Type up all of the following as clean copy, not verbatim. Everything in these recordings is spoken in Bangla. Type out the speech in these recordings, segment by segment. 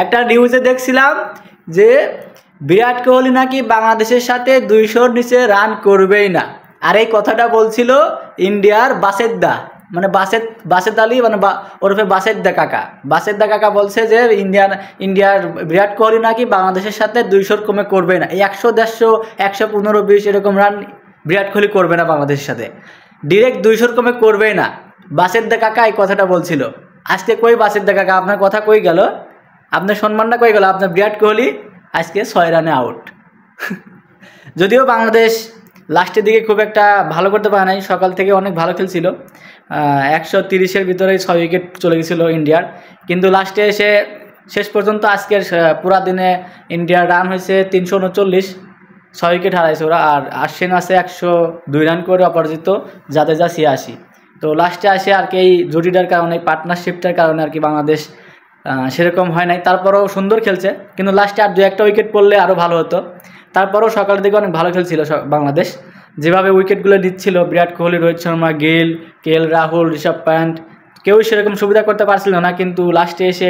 একটা নিউজে দেখছিলাম যে বিরাট কোহলি নাকি বাংলাদেশের সাথে 200-র নিচে রান করবেই না। আর এই কথাটা বলছিল ইন্ডিয়ার বাসেদ্দা, মানে বাসেদ আলী, মানে ওরফে বাসেদ্দা কাকা। বাসেদ্দা কাকা বলছে যে ইন্ডিয়ার বিরাট কোহলি নাকি বাংলাদেশের সাথে 200-র কমে করবে না। এই 100, 150, 115, 20 এরকম রান বিরাট কোহলি করবে না বাংলাদেশের সাথে, ডিরেক্ট 200-র কমে করবেই না। বাসেদ্দা কাকা এই কথাটা বলছিল। আজকে কই বাসেদ্দা কাকা, আপনার কথা কই গেল? আপনার সম্মানটা কই গেল? আপনার বিরাট কোহলি আজকে 6 রানে আউট। যদিও বাংলাদেশ লাস্টের দিকে খুব একটা ভালো করতে পারে নাই, সকাল থেকে অনেক ভালো খেলছিল, 130-এর ভিতরেই 6 উইকেট চলে গেছিল ইন্ডিয়ার। কিন্তু লাস্টে এসে শেষ পর্যন্ত আজকের পুরা দিনে ইন্ডিয়ার রান হয়েছে 339, 6 উইকেট হারাইছে ওরা। আর আশ্বিন আছে 102 রান করে, অপরাজিত জাদেজা 86। তো লাস্টে আসে আর কি এই জুটিটার কারণে, পার্টনারশিপটার কারণে আর কি বাংলাদেশ সেরকম হয় নাই। তারপরেও সুন্দর খেলছে, কিন্তু লাস্টে আর 2-1টা উইকেট পড়লে আরও ভালো হতো। তারপরেও সকালের দিকে অনেক ভালো খেলছিল বাংলাদেশ, যেভাবে উইকেটগুলো দিচ্ছিল বিরাট কোহলি, রোহিত শর্মা, গেইল, কেএল রাহুল, ঋষভ পান্ট, কেউ সেরকম সুবিধা করতে পারছিল না। কিন্তু লাস্টে এসে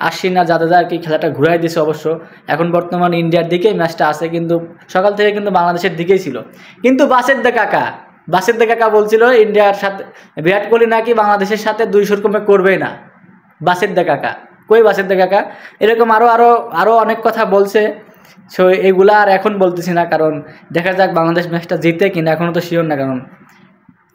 আশ্বিন আর জাদেজা আর কি খেলাটা ঘুরাই দিয়েছে। অবশ্য এখন বর্তমান ইন্ডিয়ার দিকেই ম্যাচটা আছে, কিন্তু সকাল থেকে কিন্তু বাংলাদেশের দিকেই ছিল। কিন্তু বাসেদ্দা কাকা বলছিল ইন্ডিয়ার সাথে বিরাট কোহলি নাকি বাংলাদেশের সাথে 200-র কমে করবেই না। বাসেদ্দা কাকা কই? বাসেদ্দা কাকা এরকম আরও অনেক কথা বলছে। সো এগুলা আর এখন বলতেছি না, কারণ দেখা যাক বাংলাদেশ ম্যাচটা জিতে কিনা, এখনও তো শিওর না, কারণ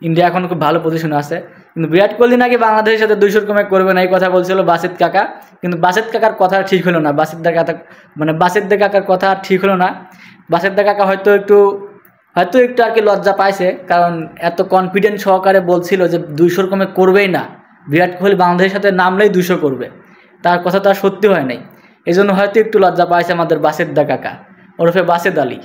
ইন্ডিয়া এখন খুব ভালো পজিশনে আছে। কিন্তু বিরাট কোহলি নাকি বাংলাদেশের সাথে 200-র কমে করবে না, এই কথা বলছিল বাসেদ কাকা। কিন্তু বাসেদ কাকার কথা ঠিক হলো না। বাসেদ্দা কাকার কথা ঠিক হলো না। বাসেদ্দা কাকা হয়তো একটু আর কি লজ্জা পাইছে, কারণ এত কনফিডেন্ট সহকারে বলছিল যে 200-র কমে করবেই না, বিরাট কোহলি বাংলাদেশের সাথে নামলেই 200 করবে। তার কথা তো আর সত্যি হয় নাই, এই জন্য হয়তো একটু লজ্জা পাইছে আমাদের বাসেদ্দা কাকা ওরফে বাসেদ আলী।